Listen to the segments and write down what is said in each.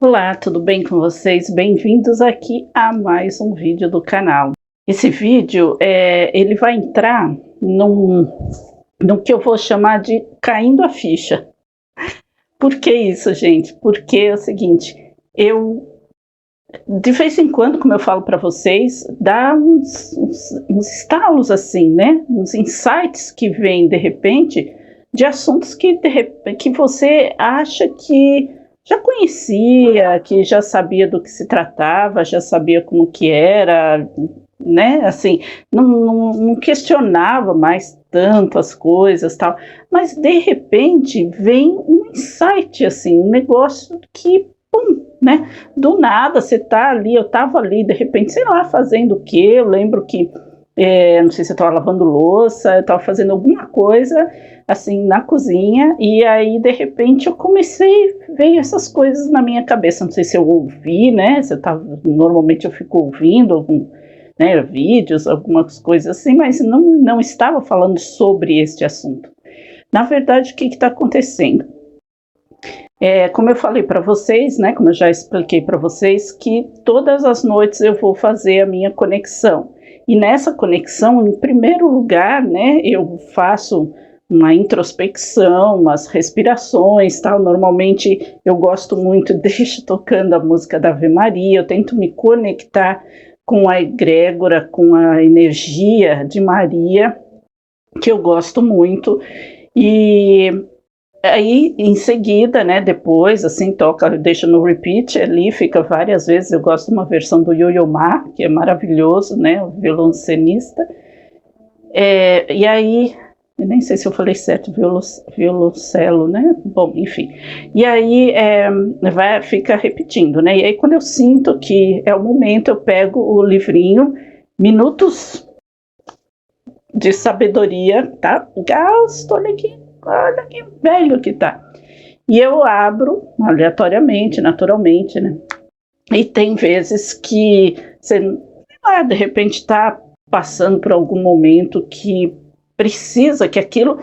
Olá, tudo bem com vocês? Bem-vindos aqui a mais um vídeo do canal. Esse vídeo, ele vai entrar no que eu vou chamar de caindo a ficha. Por que isso, gente? Porque é o seguinte, de vez em quando, como eu falo para vocês, dá uns estalos assim, né? Uns insights que vêm de repente de assuntos que você acha que já conhecia, que já sabia do que se tratava, já sabia como que era, né? Assim, não questionava mais tanto as coisas, tal. Mas de repente vem um insight, assim, um negócio que, pum, né? Do nada você tá ali, eu tava ali, de repente, sei lá, fazendo o quê? Eu lembro que não sei se eu estava lavando louça, eu estava fazendo alguma coisa assim na cozinha, e aí de repente eu veio essas coisas na minha cabeça. Não sei se eu ouvi, né? Normalmente eu fico ouvindo né, vídeos, algumas coisas assim, mas não estava falando sobre este assunto. Na verdade, o que está acontecendo? Como eu falei para vocês, né, como eu já expliquei para vocês, que todas as noites eu vou fazer a minha conexão. E nessa conexão, em primeiro lugar, né, eu faço uma introspecção, umas respirações, tal. Normalmente eu gosto muito, deixo tocando a música da Ave Maria, eu tento me conectar com a egrégora, com a energia de Maria, que eu gosto muito. E aí, em seguida, né, depois, assim, deixa no repeat ali, fica várias vezes. Eu gosto de uma versão do Yo-Yo Ma, que é maravilhoso, né, o violoncelista. E aí, eu nem sei se eu falei certo, violoncelo, né, bom, enfim. E aí, fica repetindo, né, e aí quando eu sinto que é o momento, eu pego o livrinho, Minutos de Sabedoria, tá? Gasto, olha que velho que tá. E eu abro aleatoriamente, naturalmente, né? E tem vezes que você, de repente, está passando por algum momento que precisa que aquilo.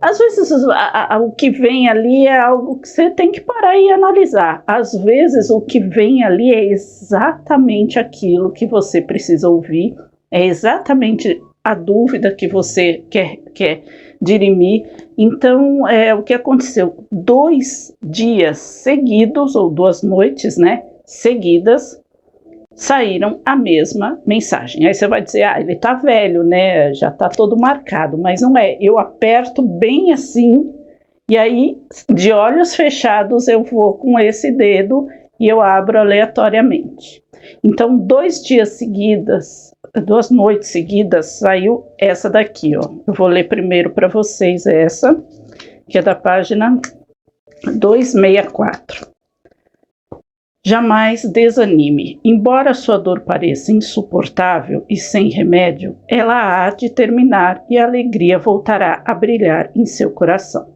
Às vezes o que vem ali é algo que você tem que parar e analisar. Às vezes o que vem ali é exatamente aquilo que você precisa ouvir, é exatamente a dúvida que você quer dirimir. Então, o que aconteceu? 2 dias seguidos, ou 2 noites, né, seguidas, saíram a mesma mensagem. Aí você vai dizer, ele tá velho, né, já tá todo marcado, mas não é. Eu aperto bem assim, e aí, de olhos fechados, eu vou com esse dedo e eu abro aleatoriamente. Então, 2 noites seguidas, saiu essa daqui, ó. Eu vou ler primeiro para vocês essa, que é da página 264. Jamais desanime. Embora sua dor pareça insuportável e sem remédio, ela há de terminar e a alegria voltará a brilhar em seu coração.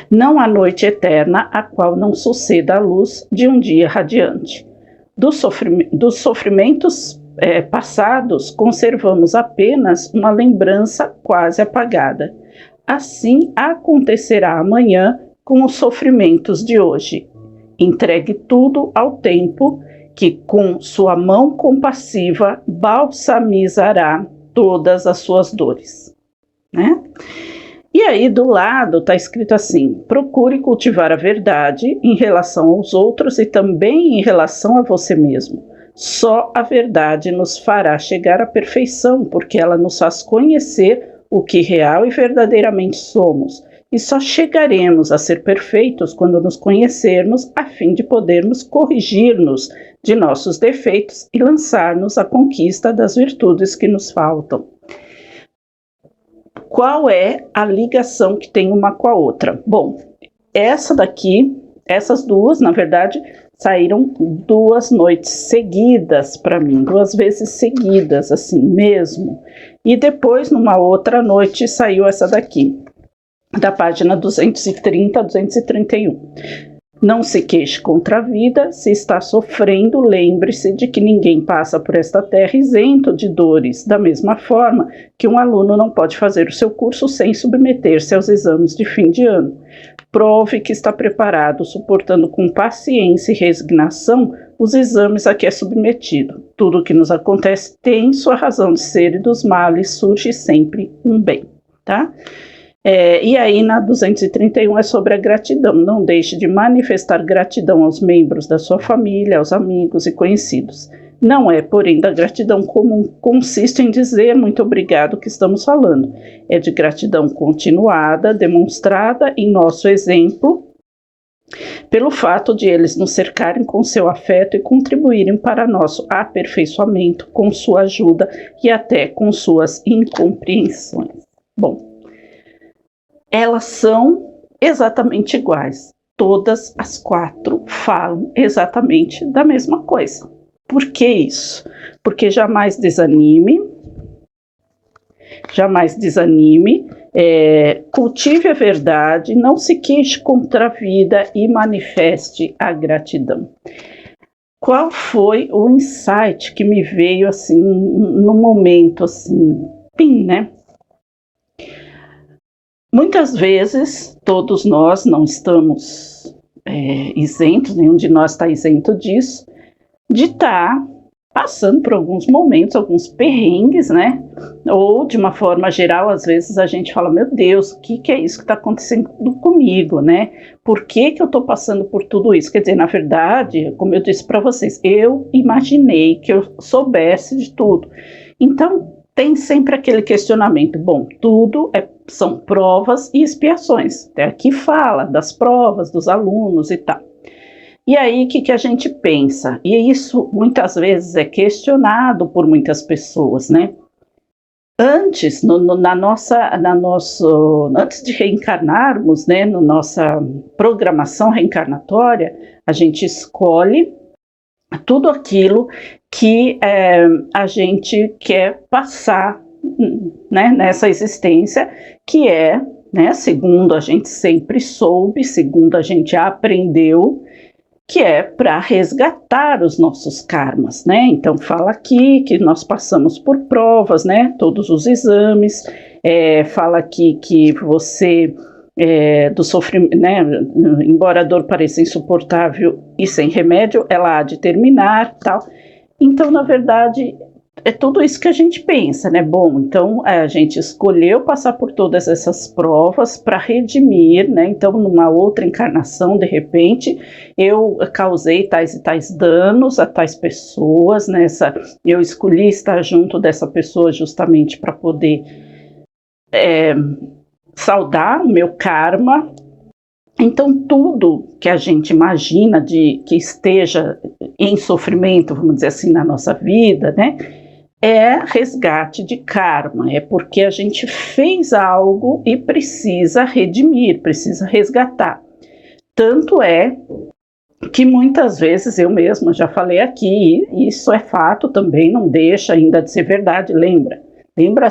Não há noite eterna a qual não suceda a luz de um dia radiante. Dos sofrimentos passados, conservamos apenas uma lembrança quase apagada. Assim acontecerá amanhã com os sofrimentos de hoje. Entregue tudo ao tempo, que com sua mão compassiva balsamizará todas as suas dores, né? E aí do lado está escrito assim: procure cultivar a verdade em relação aos outros e também em relação a você mesmo. Só a verdade nos fará chegar à perfeição, porque ela nos faz conhecer o que real e verdadeiramente somos. E só chegaremos a ser perfeitos quando nos conhecermos, a fim de podermos corrigir-nos de nossos defeitos e lançar-nos à conquista das virtudes que nos faltam. Qual é a ligação que tem uma com a outra? Bom, essas duas, na verdade, saíram 2 noites seguidas para mim, 2 vezes seguidas, assim mesmo. E depois, numa outra noite, saiu essa daqui, da página 230 a 231. Não se queixe contra a vida, se está sofrendo, lembre-se de que ninguém passa por esta terra isento de dores, da mesma forma que um aluno não pode fazer o seu curso sem submeter-se aos exames de fim de ano. Prove que está preparado, suportando com paciência e resignação os exames a que é submetido. Tudo o que nos acontece tem sua razão de ser e dos males surge sempre um bem, tá? E aí na 231 é sobre a gratidão. Não deixe de manifestar gratidão aos membros da sua família, aos amigos e conhecidos. Não é, porém, da gratidão comum, consiste em dizer muito obrigado que estamos falando. É de gratidão continuada, demonstrada em nosso exemplo, pelo fato de eles nos cercarem com seu afeto e contribuírem para nosso aperfeiçoamento com sua ajuda e até com suas incompreensões. Bom, elas são exatamente iguais. Todas as 4 falam exatamente da mesma coisa. Por que isso? Porque jamais desanime, cultive a verdade, não se queixe contra a vida e manifeste a gratidão. Qual foi o insight que me veio assim, no momento assim, né? Muitas vezes, todos nós não estamos isentos, nenhum de nós está isento disso, de estar passando por alguns momentos, alguns perrengues, né? Ou, de uma forma geral, às vezes a gente fala, meu Deus, o que é isso que está acontecendo comigo, né? Por que eu estou passando por tudo isso? Quer dizer, na verdade, como eu disse para vocês, eu imaginei que eu soubesse de tudo. Então, tem sempre aquele questionamento, bom, tudo são provas e expiações. Até aqui fala das provas, dos alunos e tal. E aí, o que a gente pensa? E isso, muitas vezes, é questionado por muitas pessoas, né? Antes, antes de reencarnarmos, né, na nossa programação reencarnatória, a gente escolhe tudo aquilo que a gente quer passar, né, nessa existência, que é, né, segundo a gente sempre soube, segundo a gente aprendeu, que é para resgatar os nossos karmas, né? Então fala aqui que nós passamos por provas, né? Todos os exames, fala aqui que você do sofrimento, né? Embora a dor pareça insuportável e sem remédio, ela há de terminar, tal. Então, na verdade, é tudo isso que a gente pensa, né? Bom, então a gente escolheu passar por todas essas provas para redimir, né? Então, numa outra encarnação, de repente, eu causei tais e tais danos a tais pessoas, né? Eu escolhi estar junto dessa pessoa justamente para poder saldar o meu karma. Então, tudo que a gente imagina que esteja em sofrimento, vamos dizer assim, na nossa vida, né? É resgate de karma, é porque a gente fez algo e precisa redimir, precisa resgatar. Tanto é que muitas vezes eu mesma já falei aqui, e isso é fato também, não deixa ainda de ser verdade, lembra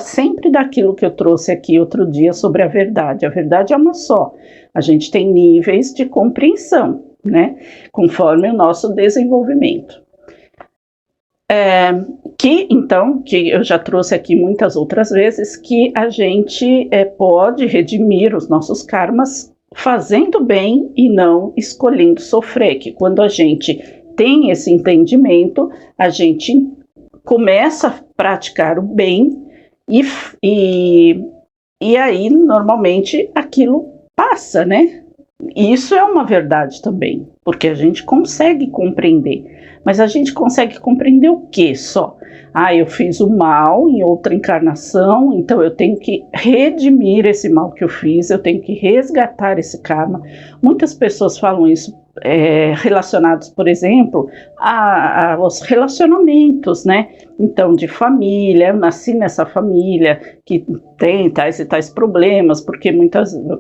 sempre daquilo que eu trouxe aqui outro dia sobre a verdade é uma só, a gente tem níveis de compreensão, né, conforme o nosso desenvolvimento. Que eu já trouxe aqui muitas outras vezes, que a gente pode redimir os nossos karmas fazendo bem e não escolhendo sofrer, que quando a gente tem esse entendimento, a gente começa a praticar o bem e aí normalmente aquilo passa, né? E isso é uma verdade também, porque a gente consegue compreender. Mas a gente consegue compreender o quê só? Eu fiz o mal em outra encarnação, então eu tenho que redimir esse mal que eu fiz, eu tenho que resgatar esse karma. Muitas pessoas falam isso relacionados, por exemplo, aos relacionamentos, né? Então, de família, eu nasci nessa família que tem tais e tais problemas, porque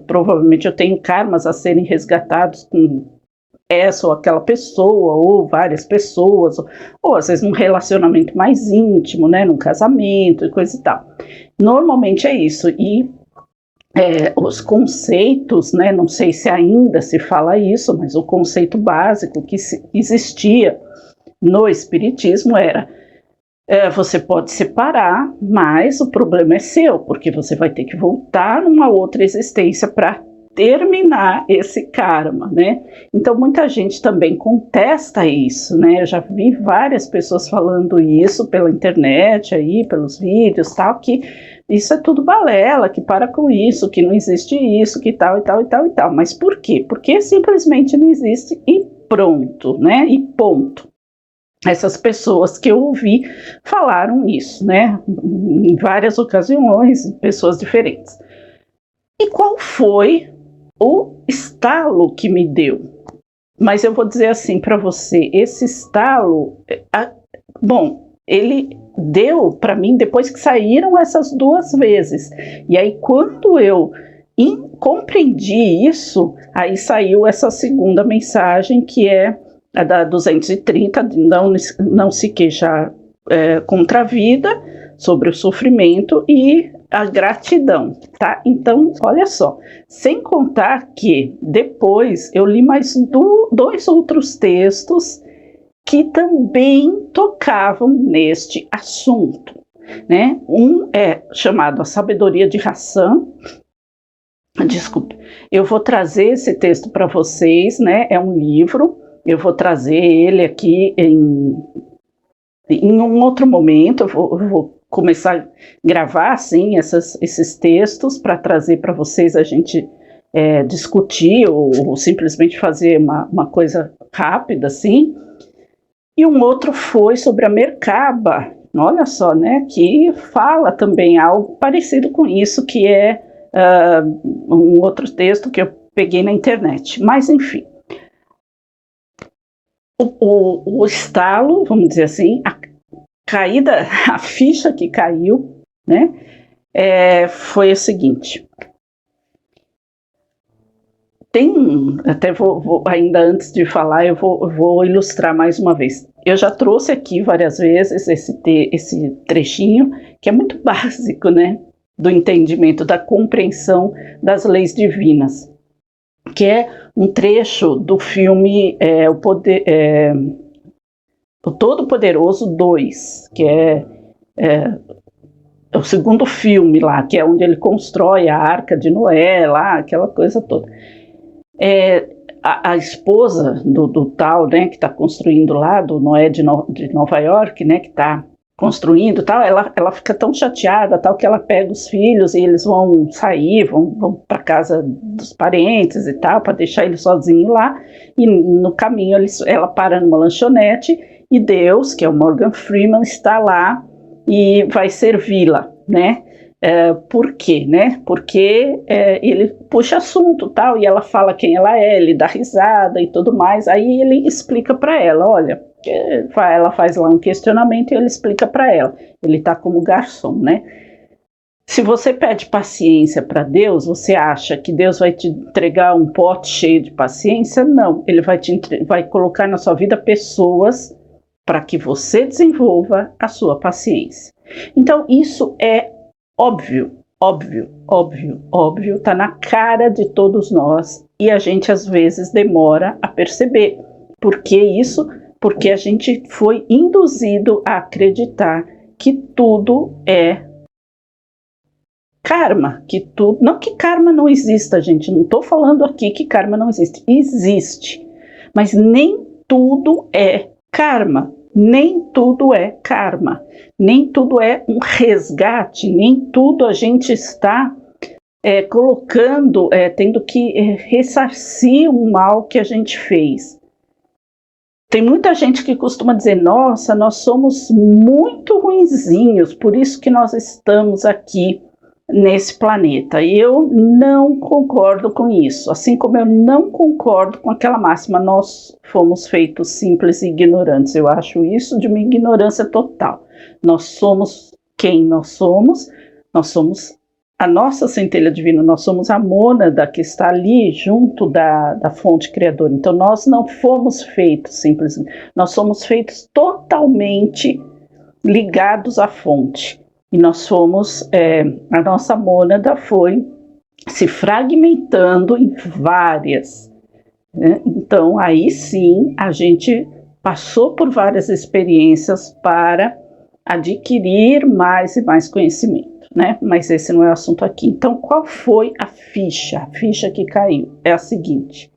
provavelmente eu tenho karmas a serem resgatados com essa ou aquela pessoa, ou várias pessoas, ou às vezes num relacionamento mais íntimo, né, num casamento e coisa e tal. Normalmente é isso, e os conceitos, né, não sei se ainda se fala isso, mas o conceito básico que existia no Espiritismo era: você pode separar, mas o problema é seu, porque você vai ter que voltar numa outra existência para terminar esse karma, né? Então muita gente também contesta isso, né? Eu já vi várias pessoas falando isso pela internet, aí, pelos vídeos, tal, que isso é tudo balela, que para com isso, que não existe isso, que tal e tal e tal e tal. Mas por quê? Porque simplesmente não existe e pronto, né? E ponto. Essas pessoas que eu ouvi falaram isso, né? Em várias ocasiões, pessoas diferentes. E qual foi o estalo que me deu? Mas eu vou dizer assim para você, esse estalo, bom, ele deu para mim depois que saíram essas 2 vezes. E aí quando eu compreendi isso, aí saiu essa segunda mensagem, que é a da 230, não se queixar contra a vida, sobre o sofrimento e a gratidão, tá? Então, olha só, sem contar que depois eu li mais 2 outros textos que também tocavam neste assunto, né? Um é chamado A Sabedoria de Hassan. Desculpe, eu vou trazer esse texto para vocês, né? É um livro, eu vou trazer ele aqui em um outro momento, eu vou começar a gravar, assim, esses textos para trazer para vocês, a gente discutir ou simplesmente fazer uma coisa rápida, assim. E um outro foi sobre a Merkaba, olha só, né, que fala também algo parecido com isso, que é um outro texto que eu peguei na internet. Mas, enfim, o estalo, vamos dizer assim, a ficha que caiu, né, foi o seguinte. Até ainda antes de falar, eu vou ilustrar mais uma vez. Eu já trouxe aqui várias vezes esse trechinho, que é muito básico, né, do entendimento, da compreensão das leis divinas, que é um trecho do filme O Todo-Poderoso 2, que é o segundo filme lá, que é onde ele constrói a Arca de Noé, lá, aquela coisa toda. A esposa do tal, né, que está construindo lá, do Noé de Nova York, né, que está construindo, tal, ela fica tão chateada, tal, que ela pega os filhos e eles vão sair, vão para casa dos parentes e tal, para deixar ele sozinho lá, e no caminho ela para numa lanchonete e Deus, que é o Morgan Freeman, está lá e vai servi-la, né? Por quê, né? Porque ele puxa assunto, tal, e ela fala quem ela é, ele dá risada e tudo mais, aí ele explica para ela, olha, ela faz lá um questionamento e ele explica para ela, ele está como garçom, né? Se você pede paciência para Deus, você acha que Deus vai te entregar um pote cheio de paciência? Não, ele vai colocar na sua vida pessoas para que você desenvolva a sua paciência. Então, isso é óbvio, tá na cara de todos nós e a gente às vezes demora a perceber. Por que isso? Porque a gente foi induzido a acreditar que tudo é karma, não que karma não exista, gente, não estou falando aqui que karma não existe, mas nem tudo é karma. Nem tudo é karma, nem tudo é um resgate, nem tudo a gente está colocando, tendo que ressarcir um mal que a gente fez. Tem muita gente que costuma dizer, nossa, nós somos muito ruinzinhos, por isso que nós estamos aqui nesse planeta. E eu não concordo com isso, assim como eu não concordo com aquela máxima, nós fomos feitos simples e ignorantes. Eu acho isso de uma ignorância total. Nós somos quem nós somos a nossa centelha divina, nós somos a mônada que está ali junto da fonte criadora. Então nós não fomos feitos simples, nós somos feitos totalmente ligados à fonte. E nós fomos, a nossa mônada foi se fragmentando em várias, né? Então, aí sim, a gente passou por várias experiências para adquirir mais e mais conhecimento, né? Mas esse não é o assunto aqui. Então, qual foi a ficha? A ficha que caiu é a seguinte: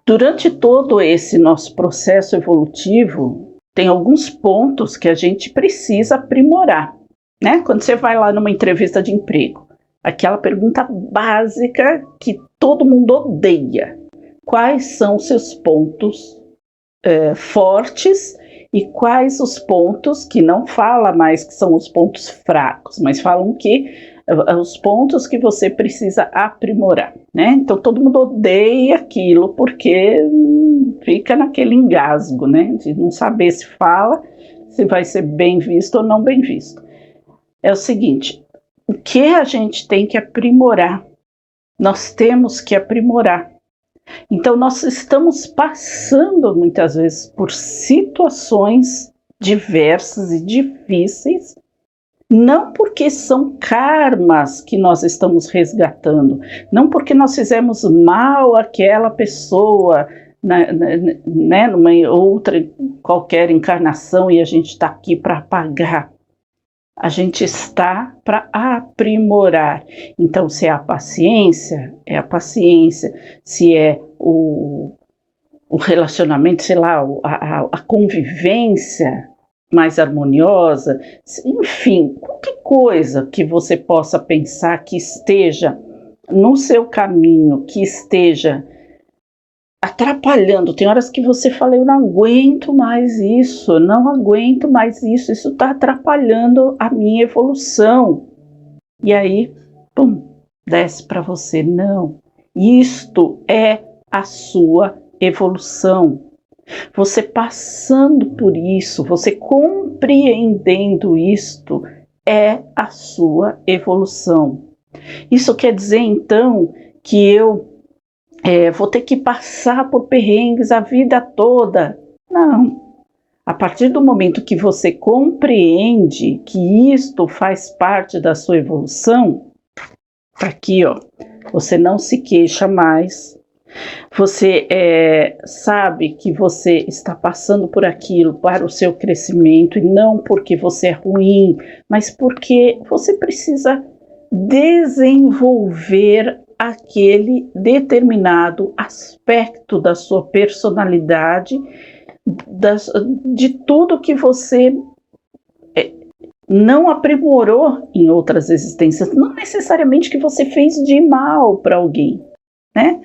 durante todo esse nosso processo evolutivo, tem alguns pontos que a gente precisa aprimorar, né? Quando você vai lá numa entrevista de emprego, aquela pergunta básica que todo mundo odeia: quais são os seus pontos fortes e quais os pontos que não fala mais que são os pontos fracos, mas falam que os pontos que você precisa aprimorar, né? Então todo mundo odeia aquilo porque fica naquele engasgo, né? De não saber se fala, se vai ser bem visto ou não bem visto. É o seguinte: o que a gente tem que aprimorar? Nós temos que aprimorar. Então nós estamos passando muitas vezes por situações diversas e difíceis, não porque são karmas que nós estamos resgatando, não porque nós fizemos mal àquela pessoa, né, numa outra qualquer encarnação e a gente está aqui para apagar. A gente está para aprimorar. Então, se é a paciência, é a paciência. Se é o relacionamento, sei lá, a convivência mais harmoniosa, enfim, qualquer coisa que você possa pensar que esteja no seu caminho, que esteja atrapalhando. Tem horas que você fala: eu não aguento mais isso, não aguento mais isso está atrapalhando a minha evolução. E aí, pum, desce para você: não, isto é a sua evolução. Você passando por isso, você compreendendo isto, é a sua evolução. Isso quer dizer, então, que eu vou ter que passar por perrengues a vida toda? Não. A partir do momento que você compreende que isto faz parte da sua evolução, tá aqui, ó, você não se queixa mais, você sabe que você está passando por aquilo para o seu crescimento, e não porque você é ruim, mas porque você precisa desenvolver aquele determinado aspecto da sua personalidade, de tudo que você não aprimorou em outras existências. Não necessariamente que você fez de mal para alguém, né?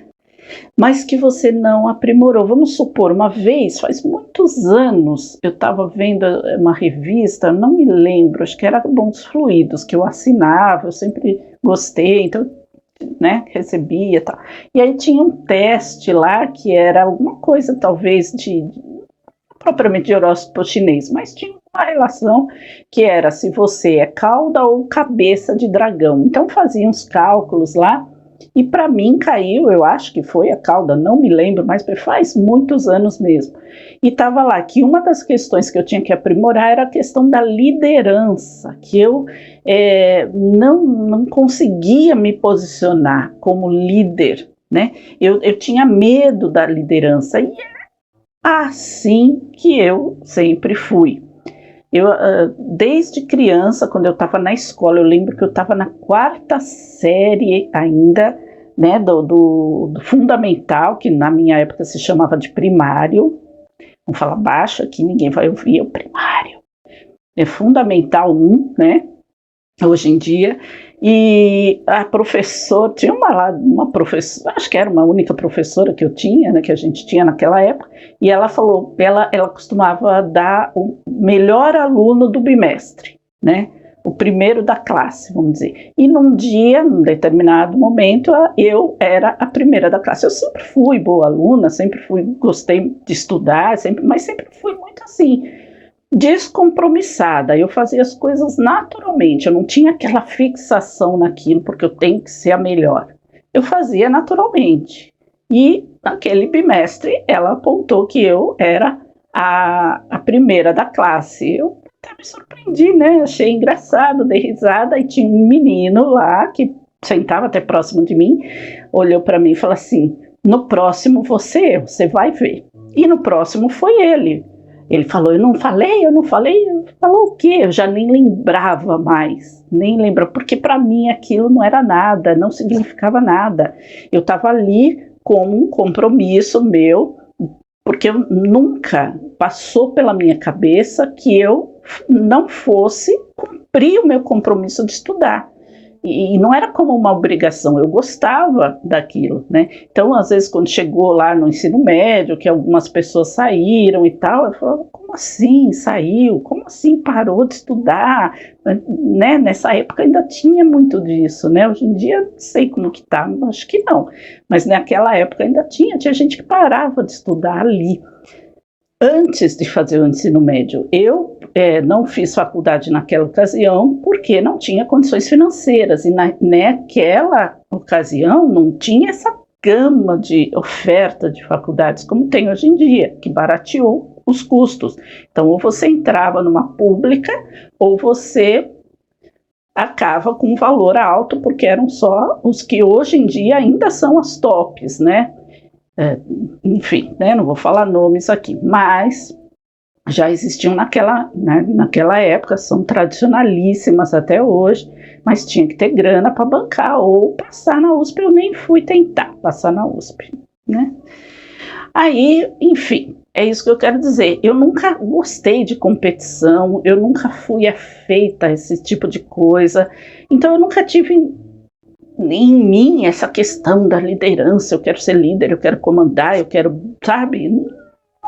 Mas que você não aprimorou. Vamos supor, uma vez, faz muitos anos, eu estava vendo uma revista, não me lembro, acho que era Bons Fluidos, que eu assinava, eu sempre gostei, então, né, recebia e tal. E aí tinha um teste lá que era alguma coisa, talvez, propriamente de horóscopo chinês, mas tinha uma relação que era se você é cauda ou cabeça de dragão. Então fazia uns cálculos lá, e para mim caiu, eu acho que foi a cauda, não me lembro, mas faz muitos anos mesmo. E estava lá que uma das questões que eu tinha que aprimorar era a questão da liderança, que eu não conseguia me posicionar como líder, né? Eu tinha medo da liderança, e é assim que eu sempre fui. Desde criança, quando eu estava na escola, eu lembro que eu estava na 4ª série ainda, né, do fundamental, que na minha época se chamava de primário. Vamos falar baixo aqui, ninguém vai ouvir, é o primário. É fundamental 1, né, hoje em dia. E a professora, tinha uma professora, acho que era uma única professora que eu tinha, né, que a gente tinha naquela época, e ela falou, ela costumava dar o melhor aluno do bimestre, né, o primeiro da classe, vamos dizer. E num determinado momento, eu era a primeira da classe. Eu sempre fui boa aluna, gostei de estudar, mas sempre fui muito assim, descompromissada. Eu fazia as coisas naturalmente, eu não tinha aquela fixação naquilo, porque eu tenho que ser a melhor. Eu fazia naturalmente. E naquele bimestre ela apontou que eu era a primeira da classe. Eu até me surpreendi, né? Achei engraçado, dei risada, e tinha um menino lá que sentava até próximo de mim, olhou para mim e falou assim: no próximo você vai ver. E no próximo foi ele. Ele falou: eu não falei. Falou o quê? Eu já nem lembrava mais, porque para mim aquilo não era nada, não significava nada. Eu estava ali como um compromisso meu, porque eu nunca passou pela minha cabeça que eu não fosse cumprir o meu compromisso de estudar. E não era como uma obrigação, eu gostava daquilo, né? Então, às vezes, quando chegou lá no ensino médio, que algumas pessoas saíram e tal, eu falava: como assim saiu? Como assim parou de estudar? Né? Nessa época ainda tinha muito disso, né? Hoje em dia, não sei como que tá, acho que não. Mas naquela época ainda tinha gente que parava de estudar ali. Antes de fazer o ensino médio, eu não fiz faculdade naquela ocasião porque não tinha condições financeiras, e naquela ocasião não tinha essa gama de oferta de faculdades como tem hoje em dia, que barateou os custos. Então, ou você entrava numa pública, ou você acaba com um valor alto, porque eram só os que hoje em dia ainda são as tops, né? Enfim, né, não vou falar nomes aqui, mas já existiam naquela época, são tradicionalíssimas até hoje, mas tinha que ter grana para bancar ou passar na USP. Eu nem fui tentar passar na USP, né? Aí, enfim, é isso que eu quero dizer. Eu nunca gostei de competição, eu nunca fui afeita a esse tipo de coisa, então eu nunca tive em mim essa questão da liderança. Eu quero ser líder, eu quero comandar, eu quero, sabe? Não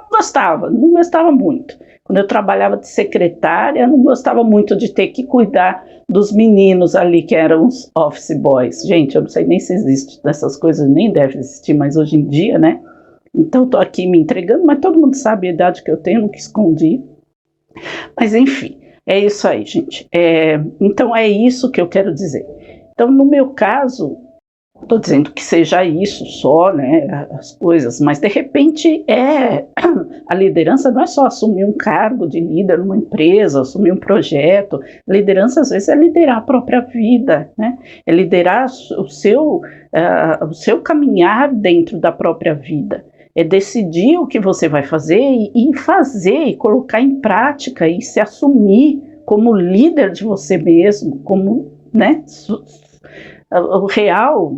gostava muito. Quando eu trabalhava de secretária, eu não gostava muito de ter que cuidar dos meninos ali que eram os office boys. Gente, eu não sei nem se existe dessas coisas, nem deve existir mais hoje em dia, né? Então estou aqui me entregando, mas todo mundo sabe a idade que eu tenho, nunca escondi. Mas enfim, é isso aí, gente. Então é isso que eu quero dizer. Então, no meu caso, estou dizendo que seja isso só, né, as coisas, mas de repente a liderança não é só assumir um cargo de líder numa empresa, assumir um projeto. Liderança, às vezes, é liderar a própria vida, né? É liderar o seu caminhar dentro da própria vida. É decidir o que você vai fazer e fazer, e colocar em prática, e se assumir como líder de você mesmo, como, né, o real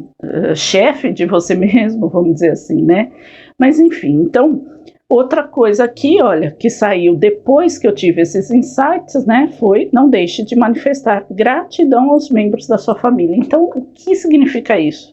chefe de você mesmo, vamos dizer assim, né? Mas enfim, então, outra coisa aqui, olha, que saiu depois que eu tive esses insights, né, foi: não deixe de manifestar gratidão aos membros da sua família. Então, o que significa isso?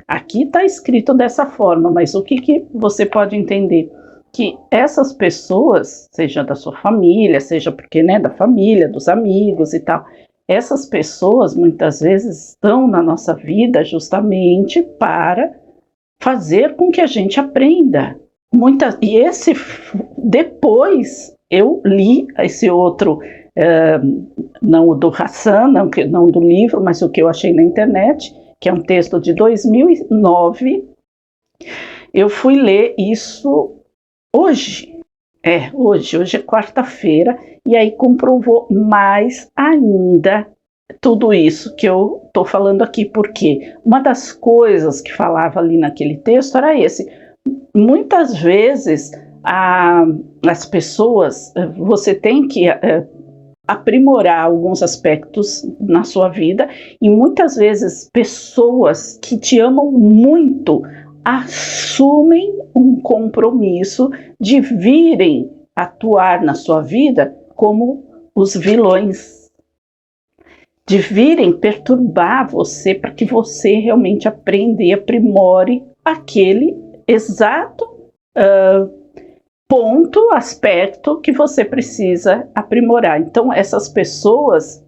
Aqui está escrito dessa forma, mas o que você pode entender? Que essas pessoas, seja da sua família, seja porque, né, da família, dos amigos e tal, essas pessoas muitas vezes estão na nossa vida justamente para fazer com que a gente aprenda. Depois eu li esse outro, não o do Hassan, não do livro, mas o que eu achei na internet, que é um texto de 2009. Eu fui ler isso hoje. Hoje é quarta-feira, e aí comprovou mais ainda tudo isso que eu estou falando aqui, porque uma das coisas que falava ali naquele texto era esse: muitas vezes as pessoas, você tem que aprimorar alguns aspectos na sua vida, e muitas vezes pessoas que te amam muito assumem um compromisso de virem atuar na sua vida como os vilões, de virem perturbar você para que você realmente aprenda e aprimore aquele exato ponto, aspecto que você precisa aprimorar. Então, essas pessoas,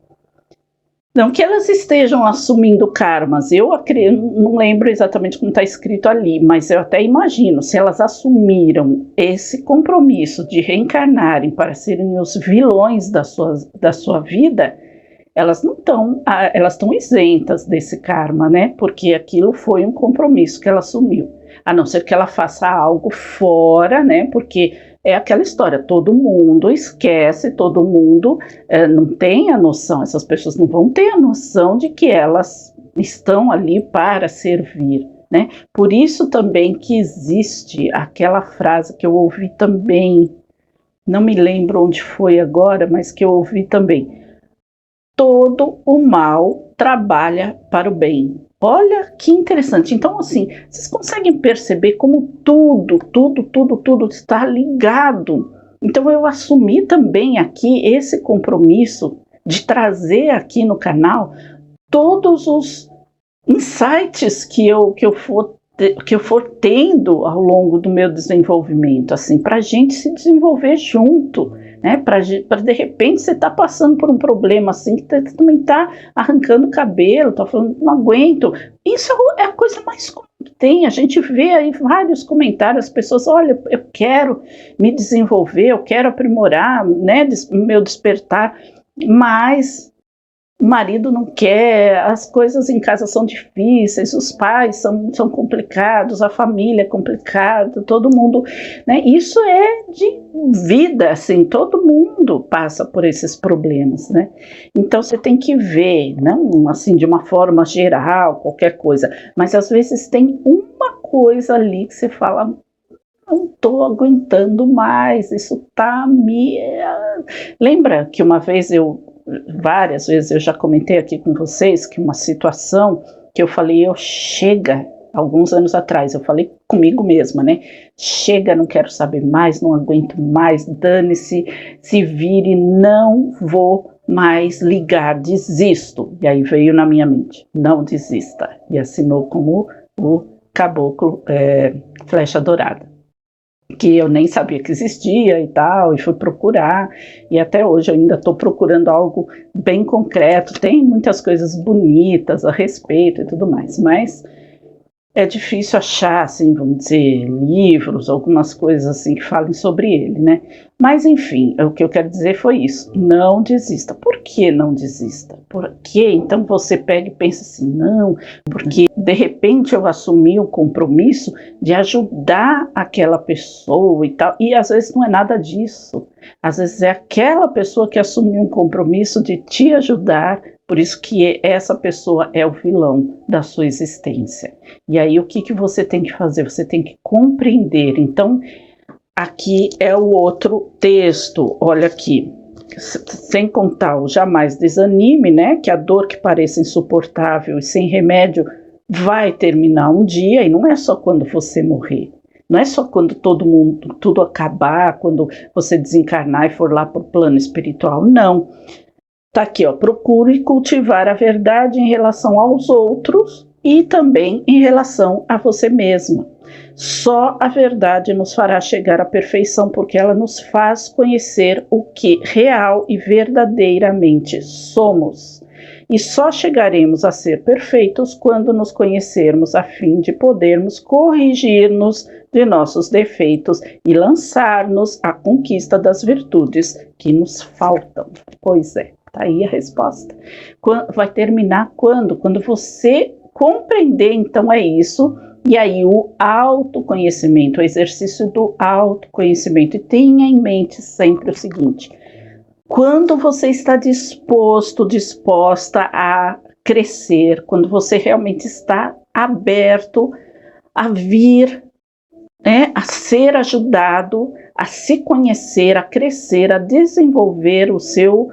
não que elas estejam assumindo karmas, eu não lembro exatamente como está escrito ali, mas eu até imagino, se elas assumiram esse compromisso de reencarnarem para serem os vilões da sua vida, elas estão isentas desse karma, né? Porque aquilo foi um compromisso que ela assumiu, a não ser que ela faça algo fora, né? Porque é aquela história, todo mundo esquece, todo mundo não tem a noção, essas pessoas não vão ter a noção de que elas estão ali para servir, né? Por isso também que existe aquela frase que eu ouvi também, não me lembro onde foi agora, mas que eu ouvi também: todo o mal trabalha para o bem. Olha que interessante. Então, assim, vocês conseguem perceber como tudo está ligado. Então, eu assumi também aqui esse compromisso de trazer aqui no canal todos os insights que eu for tendo ao longo do meu desenvolvimento, assim, para a gente se desenvolver junto, né? Para de repente você está passando por um problema assim, que você também está arrancando cabelo, está falando, não aguento. Isso é a coisa mais comum que tem. A gente vê aí vários comentários, as pessoas, olha, eu quero me desenvolver, eu quero aprimorar, né, meu despertar, mas o marido não quer, as coisas em casa são difíceis, os pais são complicados, a família é complicada, todo mundo, né? Isso é de vida, assim, todo mundo passa por esses problemas, né? Então você tem que ver, não assim de uma forma geral, qualquer coisa, mas às vezes tem uma coisa ali que você fala, não estou aguentando mais, isso está me... Lembra que várias vezes eu já comentei aqui com vocês que uma situação que eu falei, chega, alguns anos atrás, eu falei comigo mesma, né? Chega, não quero saber mais, não aguento mais, dane-se, se vire, não vou mais ligar, desisto. E aí veio na minha mente, não desista. E assinou como o caboclo Flecha Dourada, que eu nem sabia que existia e tal, e fui procurar, e até hoje eu ainda estou procurando algo bem concreto. Tem muitas coisas bonitas a respeito e tudo mais, mas é difícil achar, assim, vamos dizer, livros, algumas coisas assim que falem sobre ele, né? Mas enfim, o que eu quero dizer foi isso, não desista. Por que não desista? Porque então você pega e pensa assim, não, porque de repente eu assumi o compromisso de ajudar aquela pessoa e tal, e às vezes não é nada disso. Às vezes é aquela pessoa que assumiu um compromisso de te ajudar, por isso que essa pessoa é o vilão da sua existência. E aí o que você tem que fazer? Você tem que compreender. Então, aqui é o outro texto, olha aqui. Sem contar o jamais desanime, né? Que a dor que pareça insuportável e sem remédio vai terminar um dia, e não é só quando você morrer. Não é só quando tudo acabar, quando você desencarnar e for lá para o plano espiritual, não. Tá aqui, ó, procure cultivar a verdade em relação aos outros e também em relação a você mesma. Só a verdade nos fará chegar à perfeição, porque ela nos faz conhecer o que real e verdadeiramente somos. E só chegaremos a ser perfeitos quando nos conhecermos, a fim de podermos corrigir-nos de nossos defeitos e lançar-nos à conquista das virtudes que nos faltam. Pois é, tá aí a resposta. Vai terminar quando? Quando você compreender, então é isso, e aí o autoconhecimento, o exercício do autoconhecimento. E tenha em mente sempre o seguinte: quando você está disposta a crescer, quando você realmente está aberto a vir, né, a ser ajudado, a se conhecer, a crescer, a desenvolver o seu,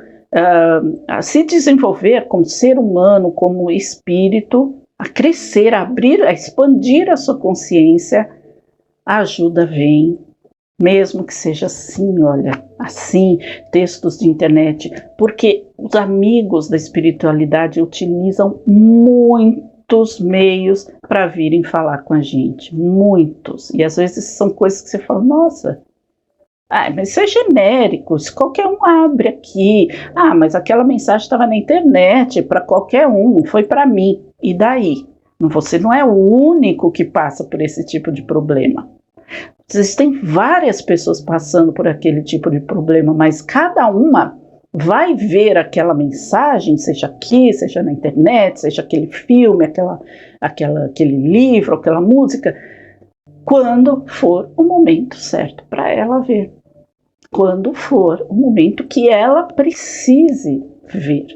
a se desenvolver como ser humano, como espírito, a crescer, a abrir, a expandir a sua consciência, a ajuda vem. Mesmo que seja assim, olha, assim, textos de internet, porque os amigos da espiritualidade utilizam muitos meios para virem falar com a gente, muitos, e às vezes são coisas que você fala, nossa, mas isso é genérico, isso qualquer um abre aqui, mas aquela mensagem estava na internet, para qualquer um, não foi para mim, e daí? Você não é o único que passa por esse tipo de problema. Existem várias pessoas passando por aquele tipo de problema, mas cada uma vai ver aquela mensagem, seja aqui, seja na internet, seja aquele filme, aquele livro, aquela música, quando for o momento certo para ela ver. Quando for o momento que ela precise ver.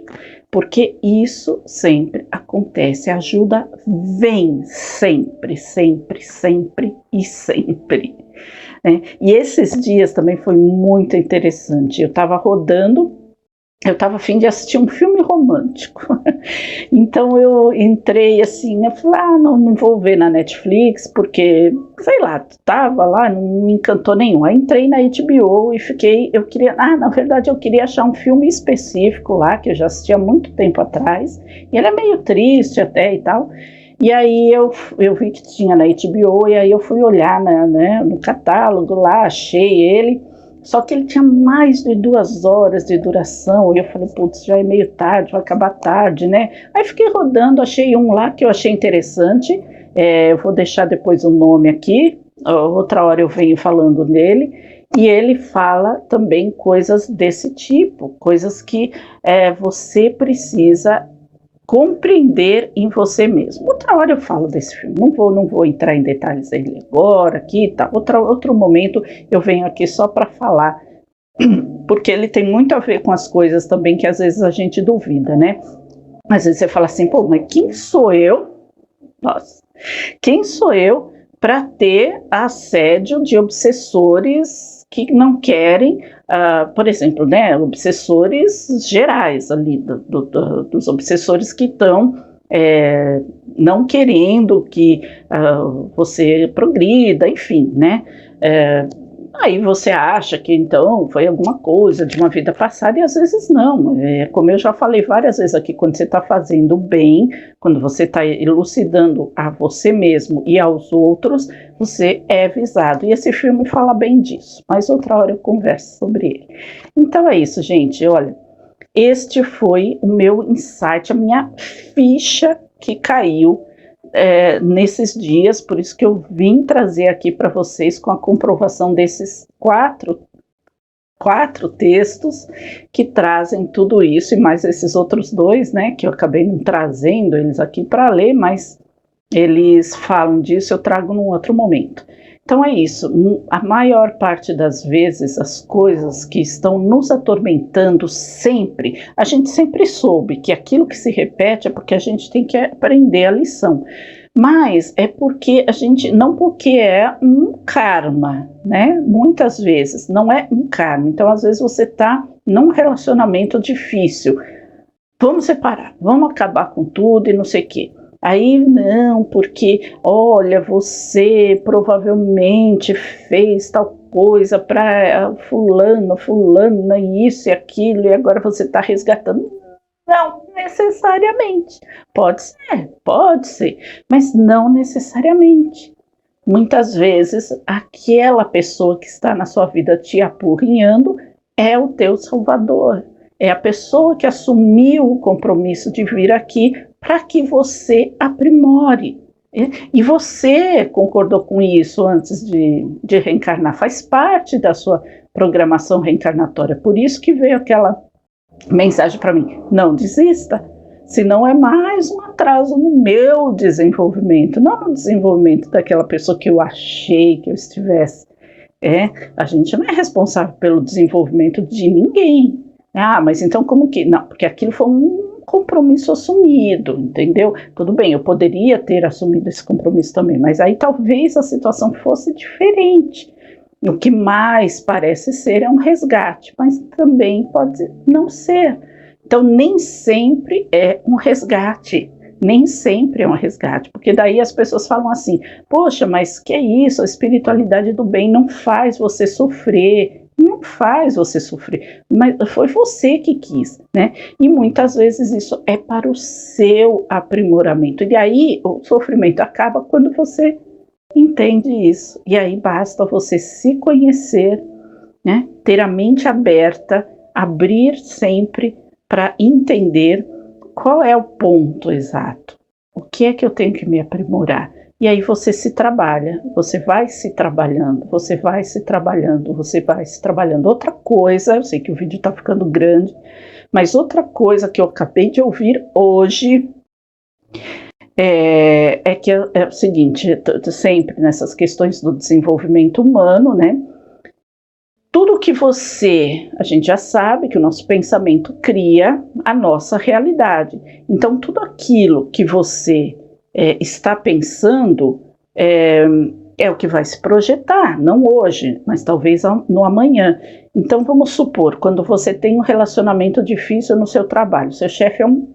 porque isso sempre acontece, a ajuda vem sempre, sempre, sempre e sempre. Né? E esses dias também foi muito interessante, eu estava a fim de assistir um filme romântico, então eu entrei assim, eu falei, não vou ver na Netflix, porque, sei lá, tava lá, não me encantou nenhum, aí entrei na HBO e na verdade eu queria achar um filme específico lá, que eu já assisti há muito tempo atrás, e ele é meio triste até e tal, e aí eu vi que tinha na HBO, e aí eu fui olhar no catálogo lá, achei ele, só que ele tinha mais de 2 horas de duração, e eu falei, putz, já é meio tarde, vai acabar tarde, né? Aí fiquei rodando, achei um lá que eu achei interessante, eu vou deixar depois o nome aqui, outra hora eu venho falando dele, e ele fala também coisas desse tipo, coisas que você precisa compreender em você mesmo. Outra hora eu falo desse filme, não vou entrar em detalhes dele agora, aqui, tá. Outro momento eu venho aqui só para falar, porque ele tem muito a ver com as coisas também que às vezes a gente duvida, né? Às vezes você fala assim, pô, mas quem sou eu? Nossa, quem sou eu para ter assédio de obsessores que não querem, por exemplo, né, obsessores gerais ali, dos obsessores que estão não querendo que você progrida, enfim, né? Aí você acha que então foi alguma coisa de uma vida passada e às vezes não. Como eu já falei várias vezes aqui, quando você está fazendo bem, quando você está elucidando a você mesmo e aos outros, você é visado. E esse filme fala bem disso, mas outra hora eu converso sobre ele. Então é isso, gente. Olha, este foi o meu insight, a minha ficha que caiu nesses dias, por isso que eu vim trazer aqui para vocês com a comprovação desses quatro textos que trazem tudo isso, e mais esses outros 2, né, que eu acabei não trazendo eles aqui para ler, mas eles falam disso, eu trago num outro momento. Então é isso, a maior parte das vezes as coisas que estão nos atormentando sempre, a gente sempre soube que aquilo que se repete é porque a gente tem que aprender a lição, mas é porque não porque é um karma, né? Muitas vezes não é um karma, então às vezes você está num relacionamento difícil, vamos separar, vamos acabar com tudo e não sei o quê. Aí não, porque olha, você provavelmente fez tal coisa para fulana, isso e aquilo, e agora você está resgatando. Não necessariamente. Pode ser, mas não necessariamente. Muitas vezes, aquela pessoa que está na sua vida te apurrinhando é o teu salvador. É a pessoa que assumiu o compromisso de vir aqui para que você aprimore. E você concordou com isso antes de reencarnar, faz parte da sua programação reencarnatória. Por isso que veio aquela mensagem para mim: não desista, senão é mais um atraso no meu desenvolvimento, não no desenvolvimento daquela pessoa que eu achei que eu estivesse. A gente não é responsável pelo desenvolvimento de ninguém. Mas então como que? Não, porque aquilo foi um compromisso assumido, entendeu? Tudo bem, eu poderia ter assumido esse compromisso também, mas aí talvez a situação fosse diferente. O que mais parece ser é um resgate, mas também pode não ser. Então, nem sempre é um resgate, porque daí as pessoas falam assim, poxa, mas que é isso, a espiritualidade do bem não faz você sofrer, não faz você sofrer, mas foi você que quis, né? E muitas vezes isso é para o seu aprimoramento, e aí o sofrimento acaba quando você entende isso, e aí basta você se conhecer, né? Ter a mente aberta, abrir sempre para entender qual é o ponto exato, o que é que eu tenho que me aprimorar. E aí você se trabalha, você vai se trabalhando. Outra coisa, eu sei que o vídeo está ficando grande, mas outra coisa que eu acabei de ouvir hoje é que é o seguinte, sempre nessas questões do desenvolvimento humano, né? tudo que a gente já sabe que o nosso pensamento cria a nossa realidade. Então, tudo aquilo que você está pensando é o que vai se projetar, não hoje, mas talvez no amanhã. Então, vamos supor, quando você tem um relacionamento difícil no seu trabalho, seu chefe é um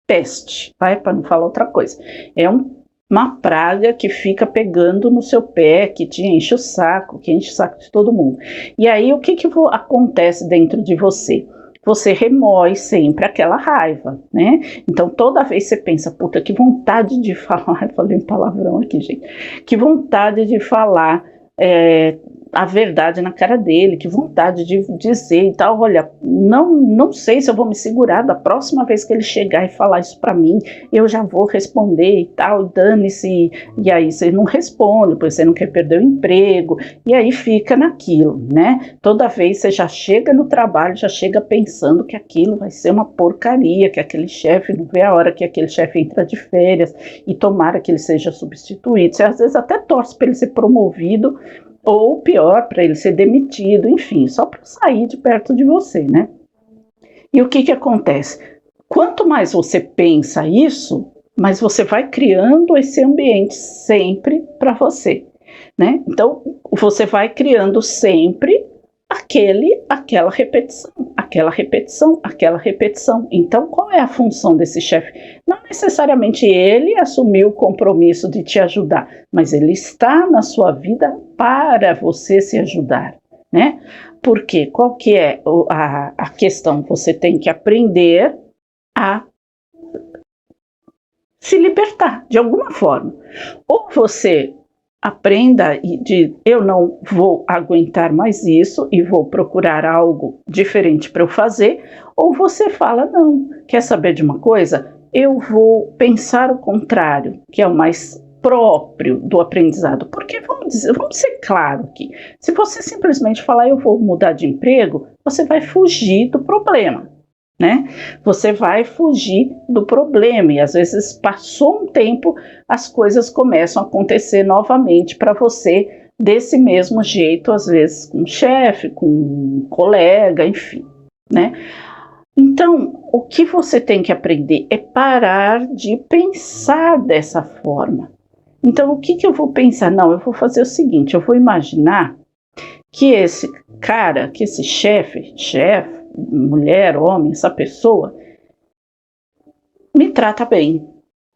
peste, para não falar outra coisa, é uma praga que fica pegando no seu pé, que te enche o saco, que enche o saco de todo mundo. E aí, o que acontece dentro de você? Você remói sempre aquela raiva, né? Então, toda vez você pensa, puta, que vontade de falar, eu falei um palavrão aqui, gente, que vontade de falar a verdade na cara dele, que vontade de dizer e tal, olha, não sei se eu vou me segurar, da próxima vez que ele chegar e falar isso pra mim, eu já vou responder e tal, dane-se, e aí você não responde, pois você não quer perder o emprego, e aí fica naquilo, né? Toda vez você já chega no trabalho, já chega pensando que aquilo vai ser uma porcaria, que aquele chefe não vê a hora que aquele chefe entra de férias, e tomara que ele seja substituído, você às vezes até torce para ele ser promovido, ou pior, para ele ser demitido, enfim, só para sair de perto de você, né? E o que acontece? Quanto mais você pensa isso, mais você vai criando esse ambiente sempre para você, né? Então, você vai criando sempre aquela repetição. Então, qual é a função desse chefe? Não necessariamente ele assumiu o compromisso de te ajudar, mas ele está na sua vida para você se ajudar, né? Porque qual que é a questão? Você tem que aprender a se libertar de alguma forma. Ou você aprenda eu não vou aguentar mais isso e vou procurar algo diferente para eu fazer, ou você fala, não, quer saber de uma coisa? Eu vou pensar o contrário, que é o mais próprio do aprendizado, porque vamos ser claro aqui, se você simplesmente falar eu vou mudar de emprego, você vai fugir do problema, né? Você vai fugir do problema e às vezes passou um tempo, as coisas começam a acontecer novamente para você desse mesmo jeito, às vezes com um chefe, com um colega, enfim, né? Então, o que você tem que aprender é parar de pensar dessa forma. Então, o que eu vou pensar? Não, eu vou fazer o seguinte, eu vou imaginar que esse cara, que esse chefe, mulher, homem, essa pessoa, me trata bem,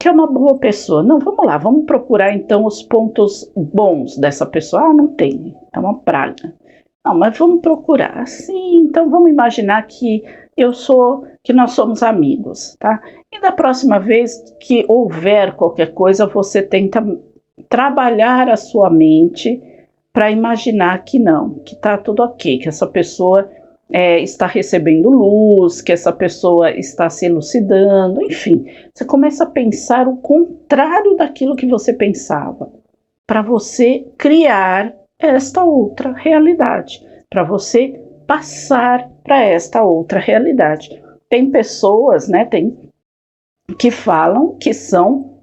que é uma boa pessoa. Não, vamos lá, vamos procurar então os pontos bons dessa pessoa. Ah, não tem, é uma praga. Não, mas vamos procurar. Sim, então vamos imaginar que nós somos amigos, tá? E da próxima vez que houver qualquer coisa, você tenta trabalhar a sua mente para imaginar que não, que está tudo ok, que essa pessoa está recebendo luz, que essa pessoa está se elucidando, enfim. Você começa a pensar o contrário daquilo que você pensava, para você criar esta outra realidade, para você passar para esta outra realidade. Tem pessoas, né, que falam que são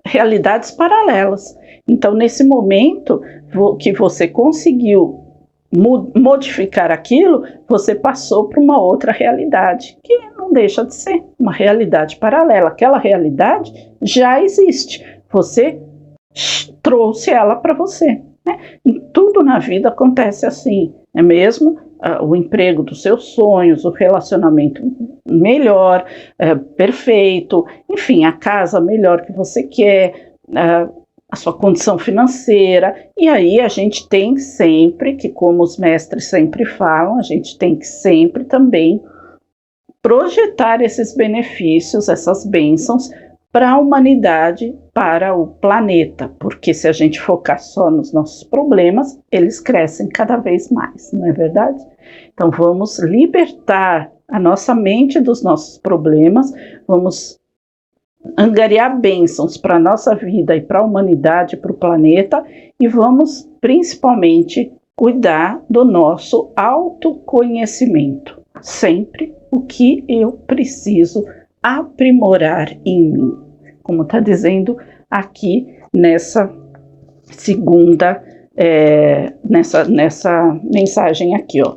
realidades paralelas. Então, nesse momento que você conseguiu modificar aquilo, você passou para uma outra realidade, que não deixa de ser uma realidade paralela. Aquela realidade já existe, você trouxe ela para você, né? E tudo na vida acontece assim, é mesmo o emprego dos seus sonhos, o relacionamento melhor, perfeito, enfim, a casa melhor que você quer, a sua condição financeira, e aí a gente tem sempre, que como os mestres sempre falam, a gente tem que sempre também projetar esses benefícios, essas bênçãos para a humanidade, para o planeta, porque se a gente focar só nos nossos problemas, eles crescem cada vez mais, não é verdade? Então vamos libertar a nossa mente dos nossos problemas, vamos angariar bênçãos para a nossa vida e para a humanidade, para o planeta, e vamos principalmente cuidar do nosso autoconhecimento. Sempre o que eu preciso aprimorar em mim. Como está dizendo aqui nessa segunda nessa mensagem aqui, ó.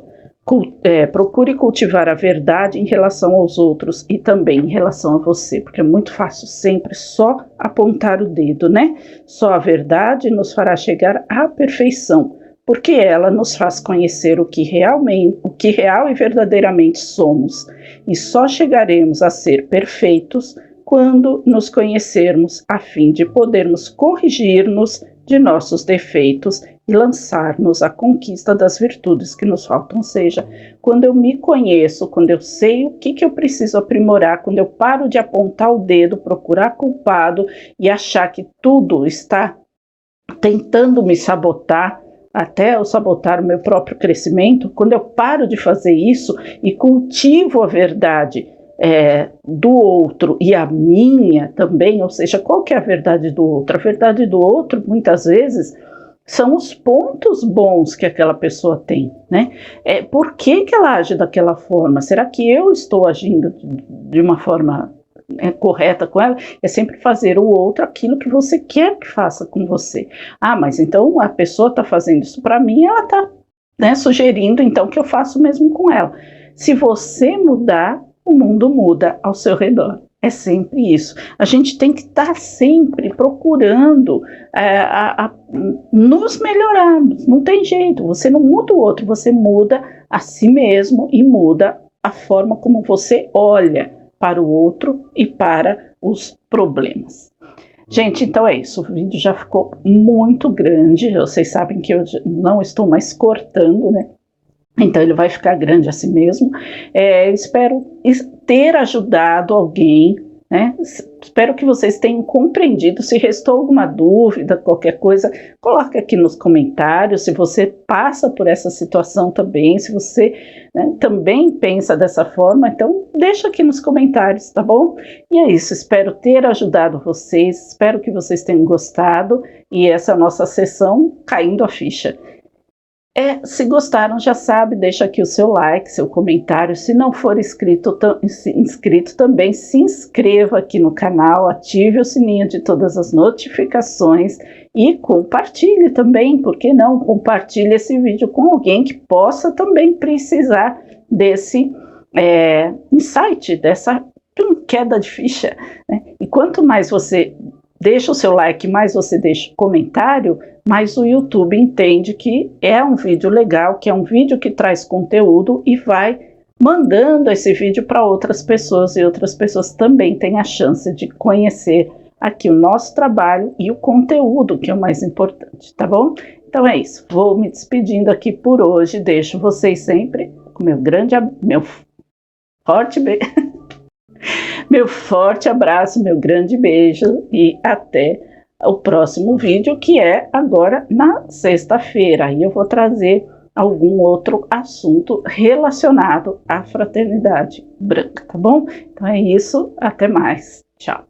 Procure cultivar a verdade em relação aos outros e também em relação a você, porque é muito fácil sempre só apontar o dedo, né? Só a verdade nos fará chegar à perfeição, porque ela nos faz conhecer o que real e verdadeiramente somos, e só chegaremos a ser perfeitos quando nos conhecermos, a fim de podermos corrigir-nos de nossos defeitos e lançar-nos à conquista das virtudes que nos faltam. Ou seja, quando eu me conheço, quando eu sei o que eu preciso aprimorar, quando eu paro de apontar o dedo, procurar culpado e achar que tudo está tentando me sabotar, até eu sabotar o meu próprio crescimento, quando eu paro de fazer isso e cultivo a verdade do outro e a minha também, ou seja, qual que é a verdade do outro? A verdade do outro, muitas vezes, são os pontos bons que aquela pessoa tem, né? Por que ela age daquela forma? Será que eu estou agindo de uma forma correta com ela? É sempre fazer o outro aquilo que você quer que faça com você. Ah, mas então a pessoa está fazendo isso para mim, ela está, né, sugerindo então que eu faça o mesmo com ela. Se você mudar, o mundo muda ao seu redor. É sempre isso. A gente tem que estar sempre procurando nos melhorarmos. Não tem jeito. Você não muda o outro, você muda a si mesmo e muda a forma como você olha para o outro e para os problemas. Gente, então é isso. O vídeo já ficou muito grande. Vocês sabem que eu não estou mais cortando, né? Então ele vai ficar grande assim mesmo. Espero ter ajudado alguém, né? Espero que vocês tenham compreendido. Se restou alguma dúvida, qualquer coisa, coloque aqui nos comentários. Se você passa por essa situação também, se você, né, também pensa dessa forma, então deixa aqui nos comentários, tá bom? E é isso, espero ter ajudado vocês, espero que vocês tenham gostado, e essa é a nossa sessão Caindo a Ficha. Se gostaram, já sabe, deixa aqui o seu like, seu comentário. Se não for inscrito também, se inscreva aqui no canal, ative o sininho de todas as notificações e compartilhe também, por que não? Compartilhe esse vídeo com alguém que possa também precisar desse insight, dessa queda de ficha, né? E quanto mais você deixa o seu like, mais você deixa o comentário, mais o YouTube entende que é um vídeo legal, que é um vídeo que traz conteúdo e vai mandando esse vídeo para outras pessoas, e outras pessoas também têm a chance de conhecer aqui o nosso trabalho e o conteúdo, que é o mais importante, tá bom? Então é isso, vou me despedindo aqui por hoje, deixo vocês sempre com meu forte abraço, meu grande beijo e até o próximo vídeo, que é agora na sexta-feira. Aí eu vou trazer algum outro assunto relacionado à fraternidade branca, tá bom? Então é isso, até mais, tchau.